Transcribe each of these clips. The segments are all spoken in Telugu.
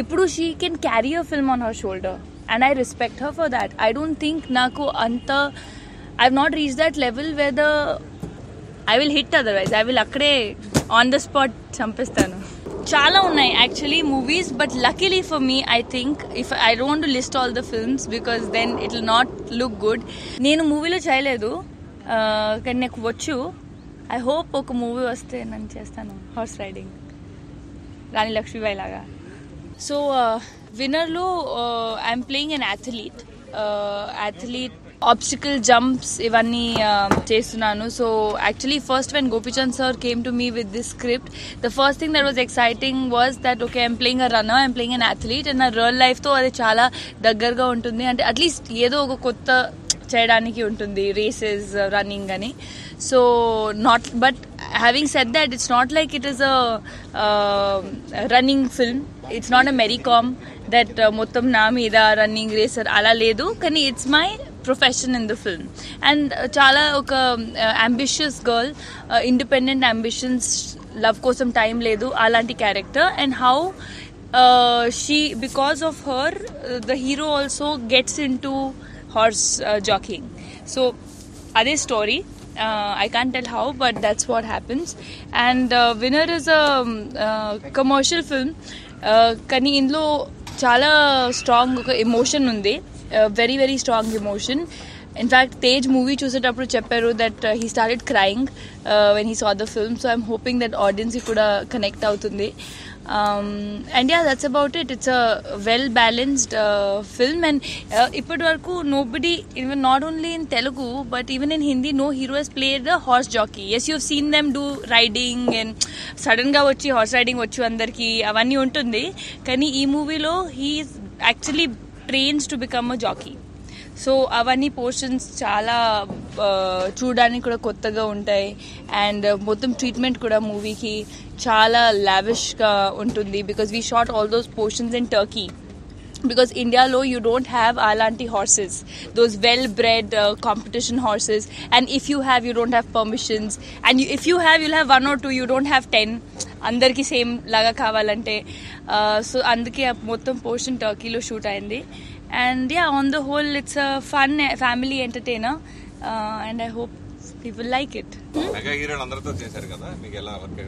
ఇప్పుడు she can carry a film on her shoulder and I respect her for that. I don't think నాకు అంత I have not reach that level where the I will hit, otherwise I will అక్కడే ఆన్ ద స్పాట్ చంపిస్తాను. చాలా ఉన్నాయి actually movies, but luckily for me I think if I don't want to list all the films because then it will not look good. నేను మూవీలో చేయలేదు కానీ నాకు వచ్చు. ఐ హోప్ ఒక మూవీ వస్తే నేను చేస్తాను హార్స్ రైడింగ్, రాణి లక్ష్మీబాయి లాగా. సో విన్నర్లో I'm playing an athlete obstacle jumps ఇవన్నీ చేస్తున్నాను. So actually first when Gopichand sir came to me with this script, the first thing that was exciting was that okay I'm playing a runner, I'm playing an athlete and నా రియల్ లైఫ్తో అది చాలా దగ్గరగా ఉంటుంది. అంటే అట్లీస్ట్ ఏదో ఒక కొత్త చేయడానికి ఉంటుంది, రేసెస్ రన్నింగ్ అని. So not but having said that it's not like it is a running film, it's not a Mary Kom that మొత్తం నా మీద రన్నింగ్ రేసర్ అలా లేదు. కానీ it's my profession in the film and chala oka ambitious girl, independent ambitions, love kosam time ledu alanti character, and how she, because of her, the hero also gets into horse jockeying. So ade story, I can't tell how, but that's what happens. And Winner is a commercial film, kani inlo chala strong emotion undi, very very strong emotion. In fact Tej movie చూసేటప్పుడు చెప్పారు that he started crying when he saw the film, so I'm hoping that audience kuda connect అవుతుంది. And yeah, that's about it. It's a well balanced film, and ippadi varaku nobody, even not only in Telugu but even in Hindi, no hero has played a horse jockey. Yes, you've seen them do riding and sudden ga vachi horse riding vachu andarki avanni untundi, kani ee movie lo he is actually trains to become a jockey. So అవన్నీ పోర్షన్స్ చాలా చూడడానికి కూడా కొత్తగా ఉంటాయి. అండ్ మొత్తం ట్రీట్మెంట్ కూడా మూవీకి చాలా లావిష్గా ఉంటుంది because we shot all those portions in Turkey. Because Indialo you don't have alanti horses, those well bred competition horses, and if you have, you don't have permissions, and if you have, you'll have 1 or 2, you don't have 10 andarki same laga kavalante. So andike mottham portion Turkey lo shoot ayindi, and yeah, on the whole it's a fun family entertainer, and I hope people like it. mega hero andartho chesaru kada, meeku ela work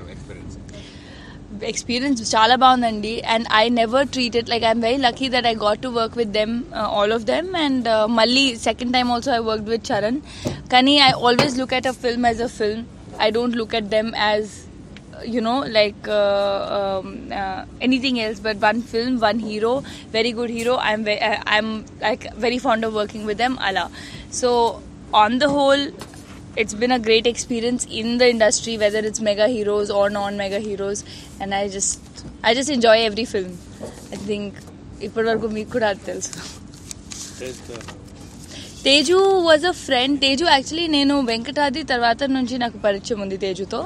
experience చాలా బాగుందండి. And I never treat it like, I'm very lucky that I got to work with them, all of them. And మళ్ళీ second time also I worked with Charan. కానీ I always look at a film as a film. I don't look at them as like anything else, but one film, one hero, very good hero. I'm like very fond of working with them, ala. So on the whole it's been a great experience in the industry, whether it's mega heroes or non mega heroes, and I just enjoy every film. I think ippadi varaku meeku kuda telusu. Teju was a friend. Teju actually nenu Venkatadi tarvata nunchi naku parichayam undi Tejuto,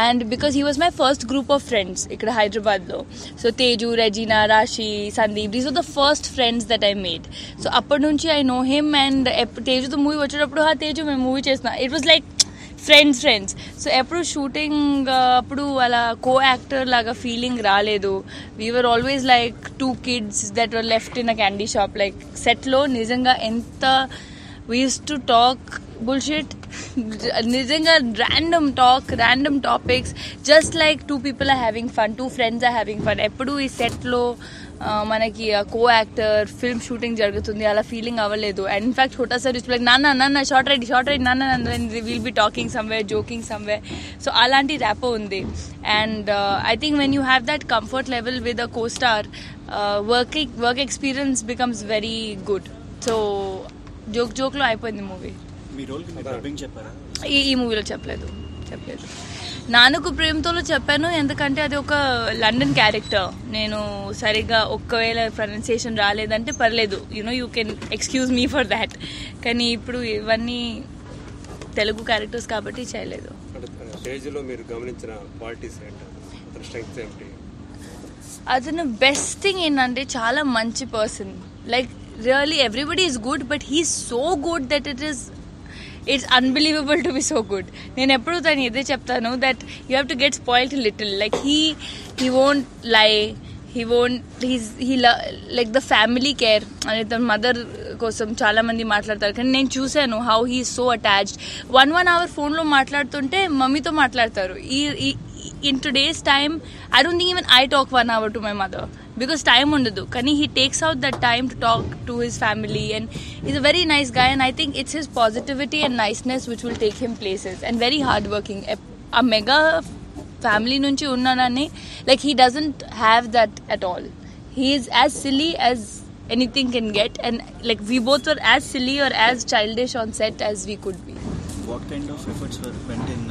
and because he was my first group of friends ikkada Hyderabad lo. So Teju, Regina, Rashi, Sandeep, these were the first friends that I made. So appadi nunchi I know him, and Teju the movie vachetappudu ha Teju me movie chesna, it was like friends. So ఎప్పుడు షూటింగ్ అప్పుడు అలా కో యాక్టర్ లాగా ఫీలింగ్ రాలేదు. We were always like 2 kids that were left in a candy shop. Like సెట్లో నిజంగా ఎంత we used to talk bullshit, నిజంగా random topics, just like 2 people are having fun, 2 friends are having fun. ఎప్పుడు ఈ సెట్లో మనకి కో యాక్టర్ ఫిల్మ్ షూటింగ్ జరుగుతుంది అలా ఫీలింగ్ అవ్వలేదు. అండ్ ఇన్ఫాక్ట్ హోటా సార్ ఇట్స్ లైక్ నాన్న షార్ట్ రైడ్ నాన్న will be talking somewhere, joking somewhere. So అలాంటి ర్యాపో ఉంది. And I think when you have that comfort level with a co star, work experience becomes very good. So జోక్లో అయిపోయింది మూవీ. ఈ మూవీలో చెప్పలేదు. నాన్నకు ప్రేమతోలో చెప్పాను, ఎందుకంటే అది ఒక లండన్ క్యారెక్టర్. నేను సరిగ్గా ఒక్కవేళ ప్రొనౌన్సియేషన్ రాలేదంటే పర్లేదు, you can excuse me for that. కానీ ఇప్పుడు ఇవన్నీ తెలుగు క్యారెక్టర్స్ కాబట్టి చేయలేదు. అతను బెస్ట్ థింగ్ ఏంటంటే చాలా మంచి person. Like really everybody is good, but he is so good that it's unbelievable to be so good. నేను ఎప్పుడు తను ఇదే చెప్తాను, that you have to get spoiled a little. Like he won't lie, like the family care అనే తన మదర్ కోసం చాలా మంది మాట్లాడతారు, కానీ నేను చూశాను how he so attached. 1 hour ఫోన్లో మాట్లాడుతుంటే మమ్మీతో మాట్లాడతారు. In today's time, I don't think even I talk 1 hour to my mother because time undadu, kani he takes out that time to talk to his family, and he's a very nice guy, and I think it's his positivity and niceness which will take him places, and very hardworking. A mega family nunchi unnanani, like he doesn't have that at all. He is as silly as anything can get, and like we both were as silly or as childish on set as we could be. What kind of efforts went in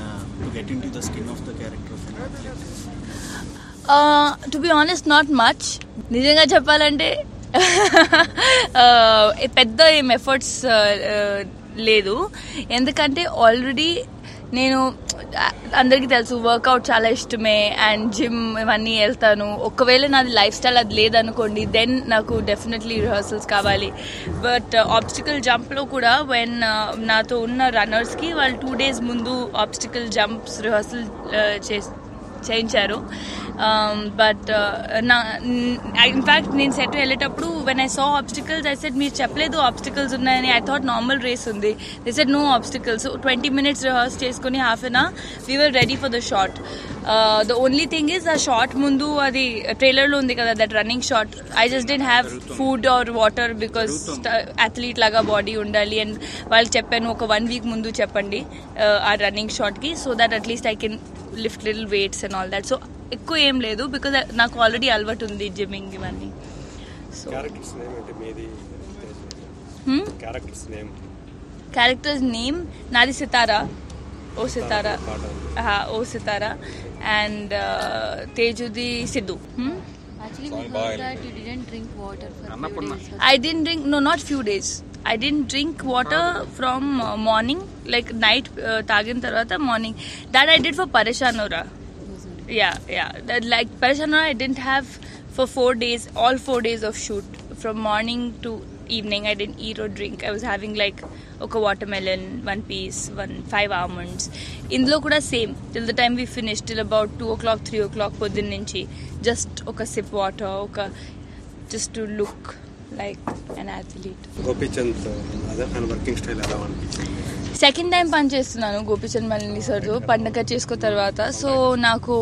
to get into the skin of the character of an athlete? To be honest, not much. నిజంగా చెప్పాలంటే పెద్ద ఏం ఎఫర్ట్స్ లేదు, ఎందుకంటే ఆల్రెడీ నేను అందరికీ తెలుసు వర్కౌట్ చాలా ఇష్టమే అండ్ జిమ్ ఇవన్నీ వెళ్తాను. ఒకవేళ నాది లైఫ్ స్టైల్ అది లేదనుకోండి, దెన్ నాకు డెఫినెట్లీ రిహర్సల్స్ కావాలి. బట్ ఆబ్స్టికల్ జంప్లో కూడా వెన్ నాతో ఉన్న రన్నర్స్కి వాళ్ళు 2 days ముందు ఆబ్స్టికల్ జంప్స్ రిహర్సల్ చేయించారు. బట్ ఇన్ఫ్యాక్ట్ నేను సెట్ వెళ్ళేటప్పుడు when I saw obstacles I said మీరు చెప్పలేదు ఆబ్స్టికల్స్ ఉన్నాయని, ఐ థాట్ నార్మల్ రేస్ ఉంది. They said no obstacles. 20 minutes rehearse చేసుకుని ½ an hour we were ready for the shot. The only thing is ఆ షాట్ ముందు అది ట్రైలర్లో ఉంది కదా, that running shot, I just didn't have food or water because athlete లాగా బాడీ ఉండాలి. అండ్ వాళ్ళకి చెప్పాను ఒక 1 week ముందు చెప్పండి ఆ రన్నింగ్ షాట్కి, so that at least I can lift little weights and all that. So ఎక్కువ ఏం లేదు బికాజ్ నాకు ఆల్రెడీ అలవాటు ఉంది జిమ్మింగ్ ఇవన్నీ. సో క్యారెక్టర్స్ నేమ్ నాది సితారా, ఓ సితారా, అండ్ తేజుది Siddhu. Actually, we heard that you didn't drink water for few days. I didn't drink, no, not few days. I didn't drink water from morning, like night tagin tarvata morning. That I did for Parishanora. Yeah. That, like Parishanora I didn't have for 4 days, all 4 days of shoot. From morning to evening I didn't eat or drink. I was having like oka watermelon, 1 piece, 5 almonds. Indulo kuda same till the time we finished, till about 2 o'clock 3 o'clock podin nunchi just oka sip water, oka just to look like an athlete. Gopichand ఆయన వర్కింగ్ స్టైల్ ఎలా అనిపించింది? సెకండ్ టైం పని చేస్తున్నాను గోపీచంద్ మల్లిని సార్తో పండగ చేసుకున్న తర్వాత. సో నాకు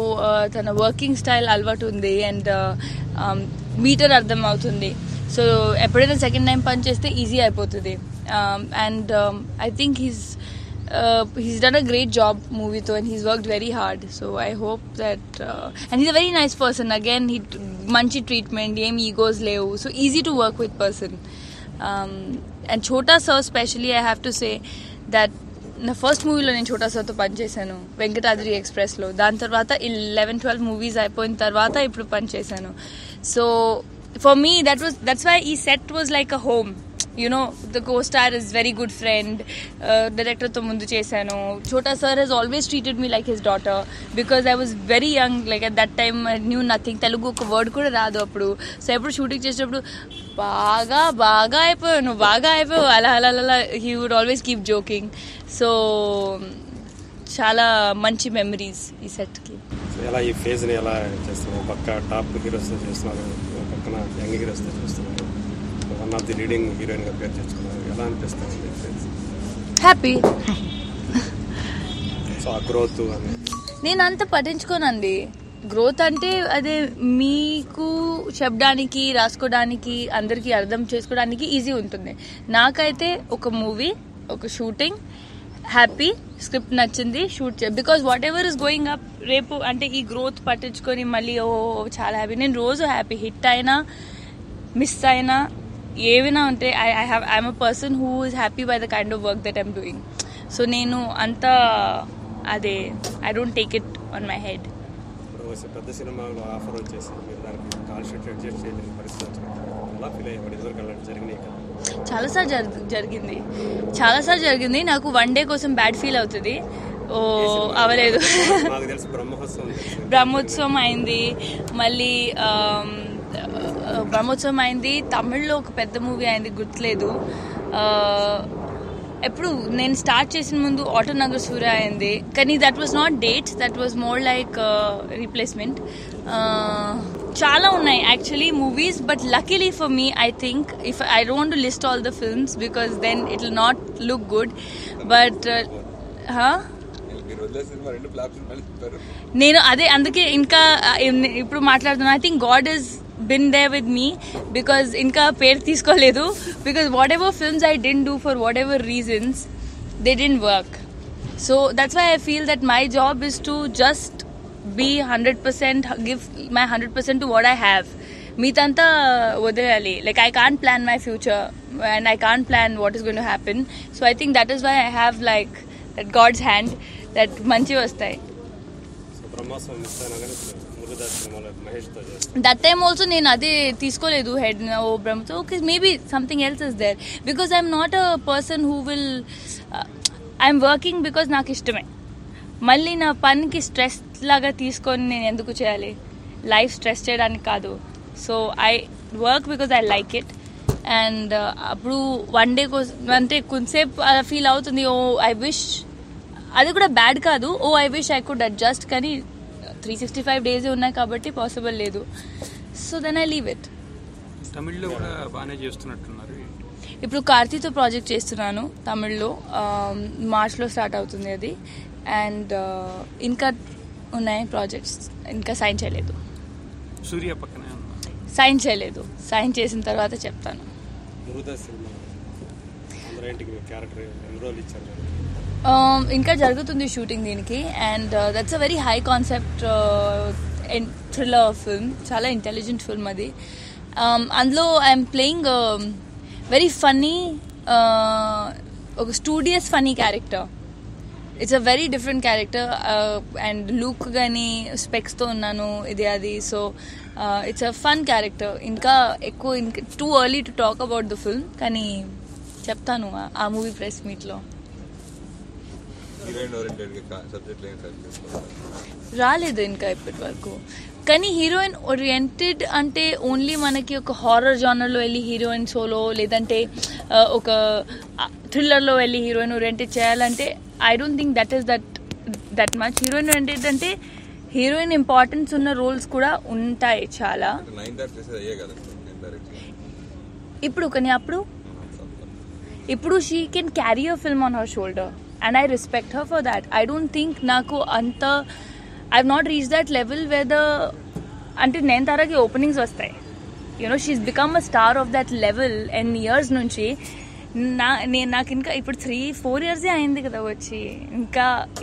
తన వర్కింగ్ స్టైల్ అలవాటు ఉంది అండ్ మీటర్ అర్థం అవుతుంది. సో ఎప్పుడైనా సెకండ్ టైం పని చేస్తే ఈజీ అయిపోతుంది. And I think he's done a great job movie though, and he's worked very hard, so I hope that and he's a very nice person. Again, he manchi treatment, em egos levu, so easy to work with person. And Chota sir especially, I have to say that na first movie lo nenu Chota sir tho pan chesanu Venkatadri Express lo, dan tarvata 11-12 movies ayipoyin tarvata ippudu pan chesanu. So for me that's why he set was like a home. You know, the co-star is very good friend. Director to mundu chesanu. Chota sir has always treated me like his daughter because I was very young. Like at that time I knew nothing. Telugu oka word kuda raadu appudu. So eppudu shooting chesappudu baga aipoyanu ala he would always keep joking. So chala manchi memories ee set ki. So ఎలా ఈ ఫేజ్ ని ఎలా చేస్తున్నారు? పక్క టాప్ హీరోస్ తో చేస్తున్నారు, పక్కన యంగ్ హీరోస్ తో చేస్తున్నారు, one of the leading heroine గా పేరు తెచ్చుకున్నారు. ఎలా అనిపిస్తుంది? హ్యాపీ. సో ఆ గ్రోత్ అని నేను అంత పట్టించుకోనండి. గ్రోత్ అంటే అదే మీకు చెప్పడానికి, రాసుకోవడానికి, అందరికీ అర్థం చేసుకోవడానికి ఈజీ ఉంటుంది. నాకైతే ఒక మూవీ, ఒక షూటింగ్, హ్యాపీ, స్క్రిప్ట్ నచ్చింది, shoot because what ever is going up రేపు అంటే ఈ గ్రోత్ పట్టించుకొని మళ్ళీ చాలా హ్యాపీ. నేను రోజు హ్యాపీ, హిట్ అయినా మిస్ అయినా ఏమైనా ఉంటే I'm a person who is happy by the kind of work that I'm doing. So నేను అంతా అదే I don't take it on my head. పెద్ద సినిమాలో ఆఫర్ వచ్చేసి మీరు దానికి కాల్ షీట్ అడ్జస్ట్ చేయలేని పరిస్థితి ఎలా ఫీల్ అయ్యారు? ఇదివరకు అలాంటి జరిగినాయి కదా? చాలాసార్లు జరిగింది. నాకు 1 day కోసం బ్యాడ్ ఫీల్ అవుతుంది. అవలేదు. బ్రహ్మోత్సవం అయింది, మళ్ళీ బ్రహ్మోత్సవం అయింది, తమిళ్లో ఒక పెద్ద మూవీ అయింది, గుర్తులేదు. ఎప్పుడు నేను స్టార్ట్ చేసిన ముందు ఆటో నగర్ సూర్య అయింది, కానీ that was not dates, that was more like replacement. చాలా ఉన్నాయి actually movies, but luckily for me I think if I don't to list all the films because then it will not look good. But నేను అదే అందుకే ఇంకా ఇప్పుడు మాట్లాడుతున్నా. I think God is been there with me because inka పేరు తీసుకోలేదు, because whatever films I didn't do for whatever reasons they didn't work. So that's why I feel that my job is to just be 100%, give my 100% to what I have. Meetanta వదిలేయాలి. Like I can't plan my future and I can't plan what is going to happen. So I think that is why I have like that God's hand that manchi vastayi. So బ్రహ్మాస్త్రం మిస్ అయినా కానీ మురుగదాస్ సినిమాలో మహేష్తో చేస్తాను. That time also నేను అదే తీసుకోలేదు హెడ్ ఓ బ్రహ్మతో. Okay maybe something else is there because I'm not a person who will I'm working because నాకు ఇష్టమే. మళ్ళీ నా పనికి స్ట్రెస్ లాగా తీసుకొని నేను ఎందుకు చేయాలి? లైఫ్ స్ట్రెస్ చేయడానికి కాదు. So I work because I like it. And అప్పుడు వన్ డే కోసం అంటే కొంతసేపు ఫీల్ అవుతుంది, ఓ ఐ విష్, అది కూడా బ్యాడ్ కాదు, oh I wish I could adjust, కానీ 365 days ఉన్నాయి కాబట్టి పాసిబుల్ లేదు. So then I leave it. తమిళ్లో కూడా బాగానే చేస్తున్నట్టున్నారు. ఇప్పుడు కార్తీతో ప్రాజెక్ట్ చేస్తున్నాను తమిళ్లో. మార్చ్లో స్టార్ట్ అవుతుంది అది. అండ్ ఇంకా ఉన్నాయి ప్రాజెక్ట్స్, ఇంకా సైన్ చేయలేదు. సూర్య పక్కనే సైన్ చేయలేదు, సైన్ చేసిన తర్వాత చెప్తాను. మురుగదాస్ సినిమా అందరూ ఇంటికి క్యారెక్టర్ ఎన్ని రోజులు ఇచ్చారు? ఇంకా జరుగుతుంది షూటింగ్ దీనికి. And that's a very high concept thriller film, చాలా ఇంటెలిజెంట్ ఫిల్మ్ అది. అందులో ఐఎమ్ ప్లేయింగ్ వెరీ ఫన్నీ, ఒక studious funny character. It's a very different character. And look కానీ స్పెక్స్తో ఉన్నాను ఇది అది. So it's a fun character. ఇంకా ఎక్కువ too early to talk about the film, కానీ చెప్తాను ఆ మూవీ ప్రెస్ మీట్లో. రాలేదు ఇంకా ఇప్పటి వరకు. కానీ హీరోయిన్ ఓరియంటెడ్ అంటే ఓన్లీ మనకి ఒక హారర్ జానర్లో వెళ్ళి హీరోయిన్ సోలో, లేదంటే ఒక థ్రిల్లర్లో వెళ్ళి హీరోయిన్ ఓరియంటెడ్ చేయాలంటే I don't think that is that much. Heroine oriented అంటే హీరోయిన్ ఇంపార్టెన్స్ ఉన్న రోల్స్ కూడా ఉంటాయి చాలా. ఇప్పుడు కానీ ఇప్పుడు she can carry a film on her shoulder. And I respect her for that. I don't think naku anta I've not reached that level where the until nen taraki openings vastayi. You know, she's become a star of that level and years nunchi నాకు ఇంకా ఇప్పుడు 3-4 years అయింది కదా వచ్చి.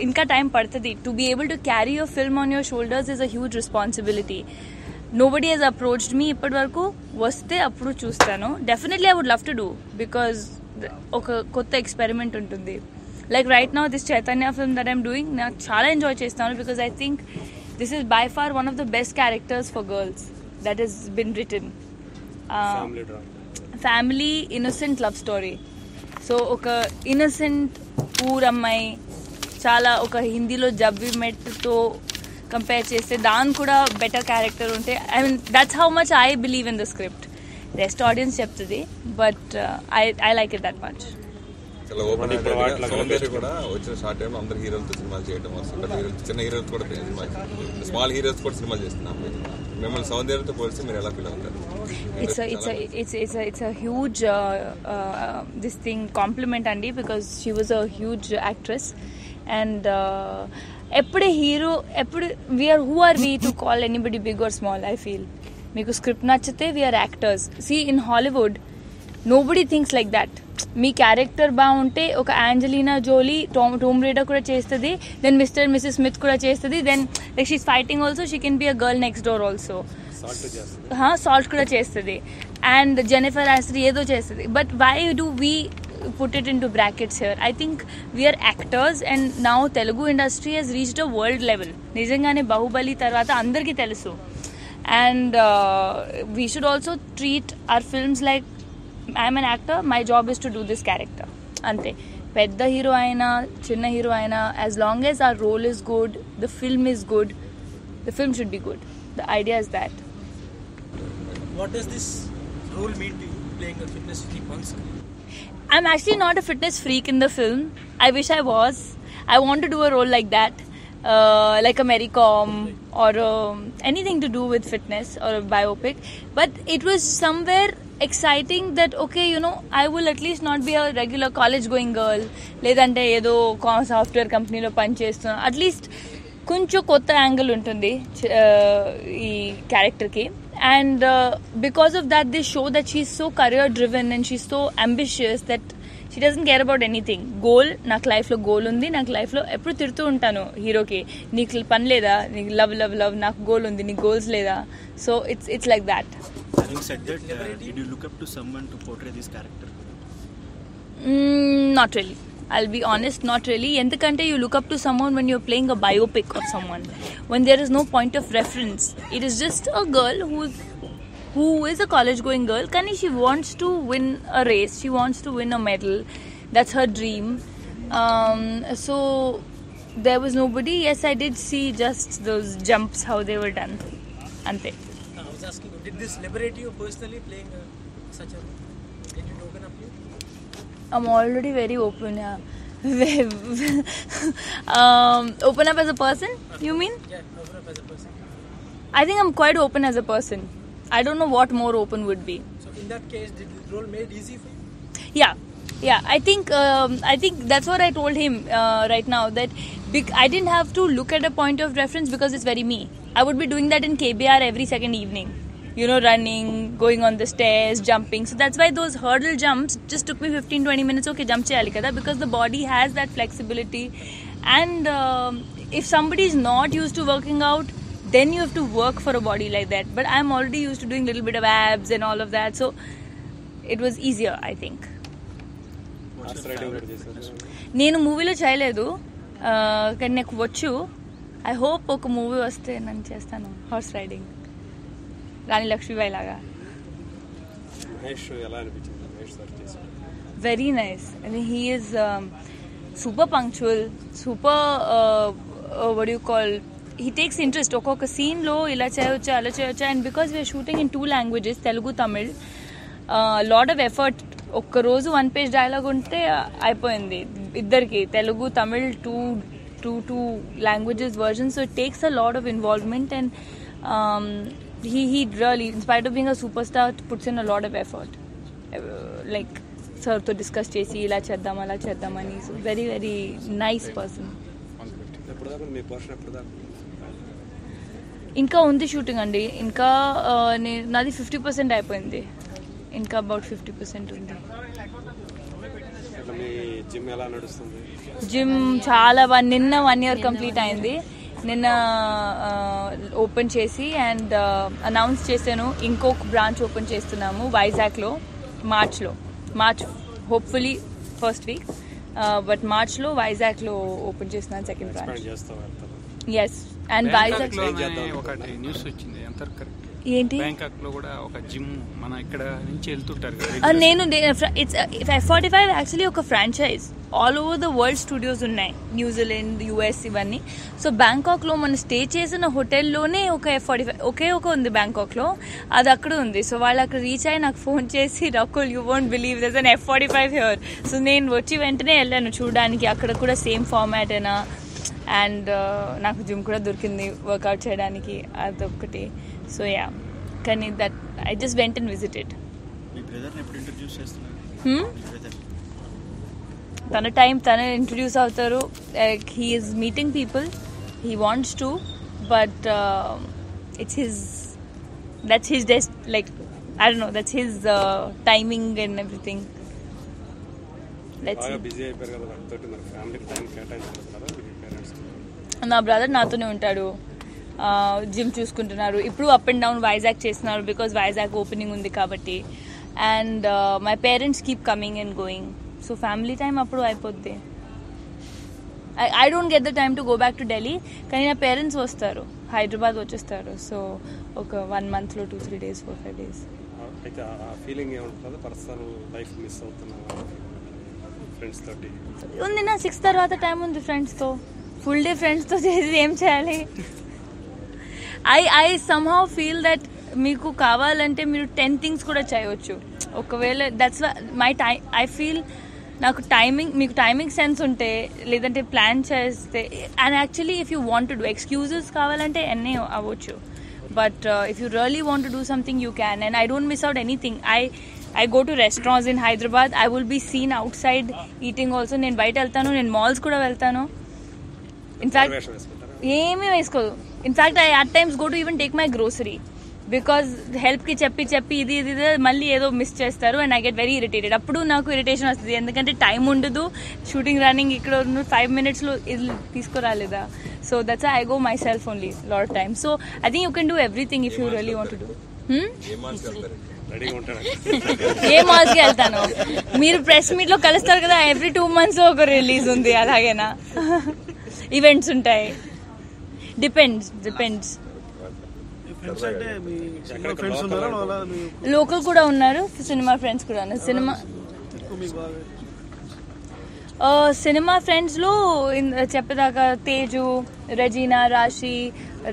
ఇంకా టైం పడుతుంది. To be able to carry your film on your shoulders is a huge responsibility. Nobody has approached me ఇప్పటి వరకు. వస్తే అప్పుడు చూస్తాను. Definitely I would love to do because ఒక కొత్త ఎక్స్పెరిమెంట్ ఉంటుంది. Like right now this Chaitanya film that I'm doing, na chala enjoy chestanu because I think this is by far one of the best characters for girls that has been written. Family drama, family innocent love story. So oka innocent ఊరమ్మాయి చాలా ఒక హిందీలో జబ్బి మెట్తో కంపేర్ చేస్తే దాని కూడా బెటర్ క్యారెక్టర్ ఉంటే, I mean that's how much I believe in the script. Rest audience చెప్తుంది, but I like it that much. చాలా ఓపెన్ సౌందర్య కూడా వచ్చిన షార్ట్ టైంలో అందరు హీరోలతో సినిమాలు చేయడం వస్తుంది. చిన్న హీరోలతో కూడా సినిమా, స్మాల్ హీరోస్ కూడా సినిమాలు చేస్తున్నాం. మిమ్మల్ని సౌందర్యతో పోలిస్తే మీరు ఎలా ఫీల్ అవుతారు? It's a huge this thing compliment అండి, because she was a huge actress. And ఎప్పుడే హీరో ఎప్పుడు who are we to call anybody big or small? I feel మీకు స్క్రిప్ట్ నచ్చితే we are actors. See, in Hollywood nobody thinks like that. మీ క్యారెక్టర్ బాగుంటే ఒక యాంజలీనా జోలీ టోమ్ రైడర్ కూడా చేస్తుంది, then mister and missus Smith కూడా చేస్తుంది, then like she's fighting also, she can be a girl next door also, salt కూడా చేస్తుంది, అండ్ జెనిఫర్ ఆస్ట్రీ ఏదో చేస్తుంది. But why do we put it in two brackets here? I think we're actors and now Telugu industry has reached a world level. నిజంగానే బాహుబలి తర్వాత అందరికీ తెలుసు. And we should also treat our films like I'm an actor, my job is to do this character అంతే. పెద్ద హీరో అయినా చిన్న హీరో అయినా, as long as our role is good, the film is good, the film should be good. The idea is that. What does this role mean to you, playing a fitness freak on screen? I'm actually not a fitness freak in the film. I wish I was. I want to do a role like that, like a Mary Kom or anything to do with fitness or a biopic, but it was somewhere exciting that okay, you know, I will at least not be a regular college going girl, ledante edo software company lo pan chestuna, at least కొంచెం కొత్త యాంగిల్ ఉంటుంది ఈ క్యారెక్టర్కి. And because of that this show that she is so career driven and she is so ambitious that she doesn't care about anything. Goal, నాకు లైఫ్లో గోల్ ఉంది, నాకు లైఫ్లో ఎప్పుడు తిడుతూ ఉంటాను హీరోకి, నీకు పని లేదా, నీకు లవ్ లవ్ లవ్, నాకు గోల్ ఉంది, నీకు గోల్స్ లేదా. So it's like that. Having said that, did you look up to someone to portray this character? Not really. I'll be honest, not really. Endukante you look up to someone when you're playing a biopic of someone, when there is no point of reference. It is just a girl who is a college going girl. Kani, she wants to win a race, she wants to win a medal, that's her dream. So there was nobody. Yes, I did see just those jumps, how they were done. Ante. I was asking, did this liberate you personally playing such a role? Did it open up you? I'm already very open. Yeah. Open up as a person, you mean? Yeah, open up as a person. I think I'm quite open as a person. I don't know what more open would be. So in that case, did the role made easy for you? Yeah. I think that's what I told him right now, that I didn't have to look at a point of reference because it's very me. I would be doing that in KBR every second evening. You know, running, going on the stairs, jumping. So that's why those hurdle jumps just took me 15-20 minutes. Okay, jump cheyali kada, because the body has that flexibility. And if somebody is not used to working out, then you have to work for a body like that. But I'm already used to doing a little bit of abs and all of that. So it was easier, I think. నేను మూవీలో చేయలేదు, కానీ నాకు వచ్చు. ఐ హోప్ ఒక మూవీ వస్తే నేను చేస్తాను హార్స్ రైడింగ్, రాణి లక్ష్మీబాయి లాగా. Very nice. I mean he is super punctual, super what do you call, he takes interest. ఒక్కొక్క సీన్లో ఇలా చేయవచ్చా అలా చేయవచ్చా. And because we're shooting in 2 languages, Telugu Tamil, lot of effort. ఒక్కరోజు 1 page డైలాగ్ ఉంటే అయిపోయింది ఇద్దరికి, Telugu Tamil, two languages versions. So it takes a lot of involvement, and he really, in spite of being a superstar, puts in a lot of effort. Like sir to discuss chesi ila cheddam ala cheddam ani. So very very nice person. ఇంకా ఉంది షూటింగ్ అండి, ఇంకా నాది 50% అయిపోయింది, ఇంకా అబౌట్ 50% ఉంది. జిమ్ చాలా నిన్న 1 year కంప్లీట్ అయింది. నిన్న ఓపెన్ చేసి అండ్ అనౌన్స్ చేశాను, ఇంకొక బ్రాంచ్ ఓపెన్ చేస్తున్నాము వైజాగ్లో March hopefully first week, but మార్చ్లో వైజాగ్లో ఓపెన్ చేస్తున్నాను second branch. Yes. And Vizag ఒకటి న్యూస్ వచ్చింది, ఎంత కరెక్ట్ ఏంటి, బ్యాంకాక్ లో కూడా ఒక జిమ్ మన ఇక్కడ నుంచి వెళ్తుంటారు కదా. నేను F45 యాక్చువల్లీ ఒక franchise, all over the world studios ఉన్నాయి, న్యూజిలాండ్, US ఇవన్నీ. సో బ్యాంకాక్లో మనం స్టే చేసిన హోటల్లోనే ఒక F45 ఒకే ఒక ఉంది బ్యాంకాక్లో, అది అక్కడ ఉంది. సో వాళ్ళు అక్కడ రీచ్ అయ్యి నాకు ఫోన్ చేసి, Rakul you won't believe there's an F45 here. So నేను వచ్చి వెంటనే వెళ్ళాను చూడడానికి, అక్కడ కూడా సేమ్ ఫార్మాట్ అయినా. అండ్ నాకు జిమ్ కూడా దొరికింది వర్కౌట్ చేయడానికి, అదొక్కటి. సో యా, కానీ that I just went and visited. తన టైం తనే ఇంట్రడ్యూస్ అవుతారు. He is meeting people, he wants to, but it's his, that's his desk, like I don't know, that's his timing and everything. నా బ్రదర్ నాతోనే ఉంటాడు, జిమ్ చూసుకుంటున్నారు. ఇప్పుడు అప్ అండ్ డౌన్ వైజాగ్ చేస్తున్నారు, బికాజ్ వైజాగ్ ఓపెనింగ్ ఉంది కాబట్టి. And my parents keep coming and going. So family time అప్పుడు అయిపోద్ది. I don't get the time to go back to Delhi, కానీ నా పేరెంట్స్ వస్తారు, హైదరాబాద్ వచ్చేస్తారు. సో ఒక 1 monthలో 2-3 days 4-5 days. ఉంది నా 6 తర్వాత టైం ఉంది ఫ్రెండ్స్తో, ఫుల్ డే ఫ్రెండ్స్తో చేసి ఏం చేయాలి. ఐ సమ్హౌ ఫీల్ దట్ మీకు కావాలంటే మీరు 10 things కూడా చేయవచ్చు ఒకవేళ. That's my time. I feel నాకు మీకు టైమింగ్ సెన్స్ ఉంటే లేదంటే ప్లాన్ చేస్తే and actually if you want to do excuses కావాలంటే ఎన్నే అవ్వచ్చు but if you really want to do something you can and I don't miss out anything I go to restaurants in Hyderabad. I will be seen outside eating also. నేను బయట వెళ్తాను, నేను మాల్స్ కూడా వెళ్తాను. ఇన్ఫ్యాక్ట్ ఏమీ వేసుకోదు. In fact I at times go to even take my grocery because హెల్ప్కి చెప్పి ఇది మళ్ళీ ఏదో మిస్ చేస్తారు and I get very irritated. అప్పుడు నాకు ఇరిటేషన్ వస్తుంది ఎందుకంటే టైం ఉండదు, షూటింగ్ రన్నింగ్ ఇక్కడ 5 minutesలో ఇది తీసుకురాలేదా. So that's I go myself only lot time. So I think you can do everything if you really want to do. ఏ మాల్స్కి వెళ్తాను, మీరు ప్రెస్ మీట్లో కలుస్తారు కదా, ఎవ్రీ 2 months ఒక రిలీజ్ ఉంది, అలాగేనా ఈవెంట్స్ ఉంటాయి. డిపెండ్స్. లోకల్ కూడా ఉన్నారు, సినిమా ఫ్రెండ్స్ కూడా ఉన్నారు. సినిమా ఫ్రెండ్స్లో చెప్పేదాకా తేజు, రజీనా, రాశి,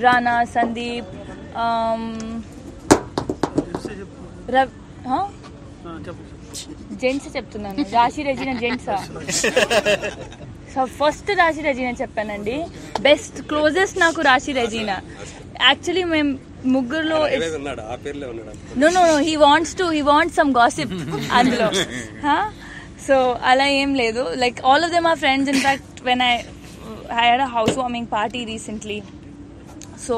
రానా, సందీప్, జెంట్స్ చెప్తున్నాను. రాశి, రజీనా జెంట్సా? ఫస్ట్ రాశి, రజీనా చెప్పానండి. బెస్ట్ క్లోజెస్ట్ నాకు రాశి, రజీనా. యాక్చువల్లీ మేము ముగ్గురులో no he wants some gossip అందులో. సో అలా ఏం లేదు, like all of them are friends. In fact when I had a house warming party recently, so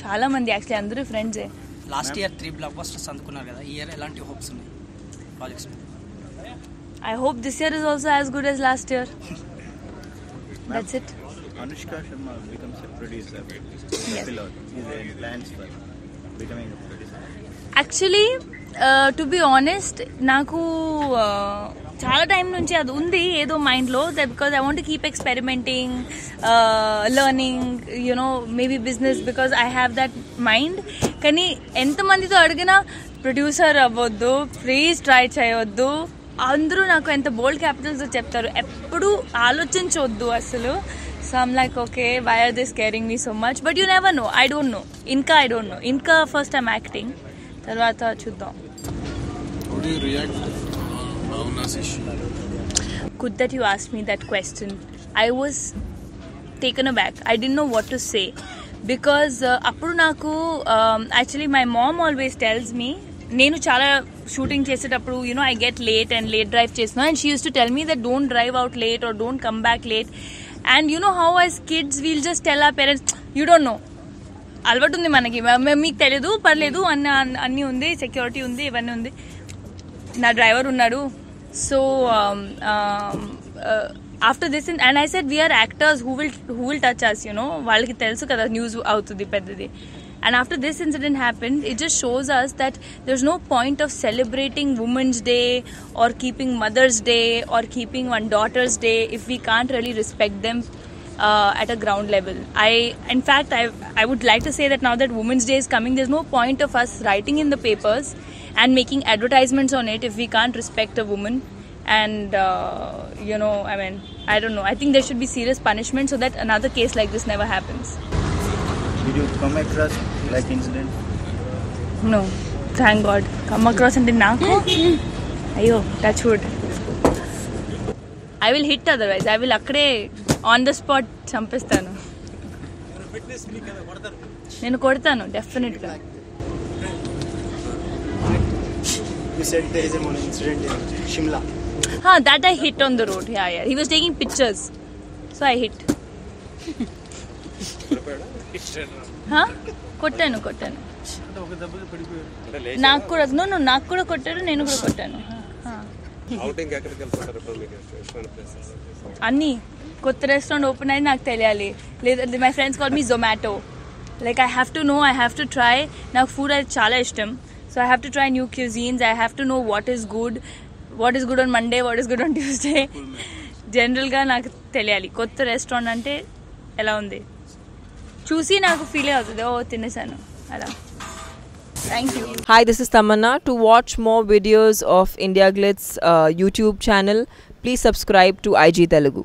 చాలా మంది యాక్చువల్లీ అందరూ ఫ్రెండ్సే. లాస్ట్ ఇయర్ 3 blockbusters అందుకున్నారు కదా, ఈ ఇయర్ ఎలాంటి హోప్స్ ఉన్నాయి projects? I hope this year is also as good as last year. That's it. Anushka Sharma becomes a producer. Yes. Is there any plans for becoming a producer? Actually, to be honest, నాకు చాలా టైం నుంచి అది ఉంది ఏదో మైండ్లో, because I want to keep experimenting, learning, you know maybe business, because I have that mind. కానీ ఎంతమందితో అడిగినా ప్రొడ్యూసర్ అవ్వద్దు, ప్లీజ్ ట్రై చేయవద్దు, అందరూ నాకు ఎంత బోల్డ్ క్యాపిటల్స్ చెప్తారు, ఎప్పుడు ఆలోచించవద్దు అసలు. So I'm like okay, why are they scaring me so much, but you never know. I don't know. ఇంకా ఫస్ట్ ఐమ్ యాక్టింగ్, తర్వాత చూద్దాం. Good that you asked me that question. I was taken aback. I didn't know what to say because appudu naku actually my mom always tells me, nenu chala shooting chesetappudu, you know, I get late and late drive chesna, and she used to tell me that don't drive out late or don't come back late. And you know how as kids we'll just tell our parents, you don't know, అలవాటు ఉంది మనకి, మీకు తెలియదు, పర్లేదు, అన్నీ ఉంది, సెక్యూరిటీ ఉంది, ఇవన్నీ ఉంది, నా డ్రైవర్ ఉన్నాడు. So after this, and I said we're actors who will touch us, you know, వాళ్ళకి తెలుసు కదా న్యూస్ అవుతుంది పెద్దది. And after this incident happened, it just shows us that there's no point of celebrating Women's Day or keeping Mother's Day or keeping one Daughter's Day if we can't really respect them at a ground level. In fact, I would like to say that now that Women's Day is coming, there's no point of us writing in the papers and making advertisements on it if we can't respect a woman. And you know, I mean, I don't know, I think there should be serious punishment so that another case like this never happens. Did you come across like incident? No, thank God. Come across ante naaku ayyo, touch wood. I will hit, otherwise I will akkade on the spot champestanu. Nenu kodtanu definitely ga. You said there is one incident in Shimla. That I hit on the road. Yeah. He was taking pictures, so I hit. కొట్టాను నాకు కూడా కొట్టాడు, నేను కూడా కొట్టాను. అన్నీ కొత్త రెస్టారెంట్ ఓపెన్ అయ్యి నాకు తెలియాలి, లేదా my friends call me Zomato, like I have to know, I have to try. నాకు ఫుడ్ అది చాలా ఇష్టం, so I have to try new cuisines. I have to know what is good on Monday, what is good on Tuesday. జనరల్గా నాకు తెలియాలి కొత్త రెస్టారెంట్ అంటే ఎలా ఉంది చూసి నాకు ఫీల్ అవుతుంది, ఓ తినేసాను అలా. Thank you. Hi, this is Tamanna. To watch more videos of India Glitz YouTube channel, please subscribe to IG Telugu.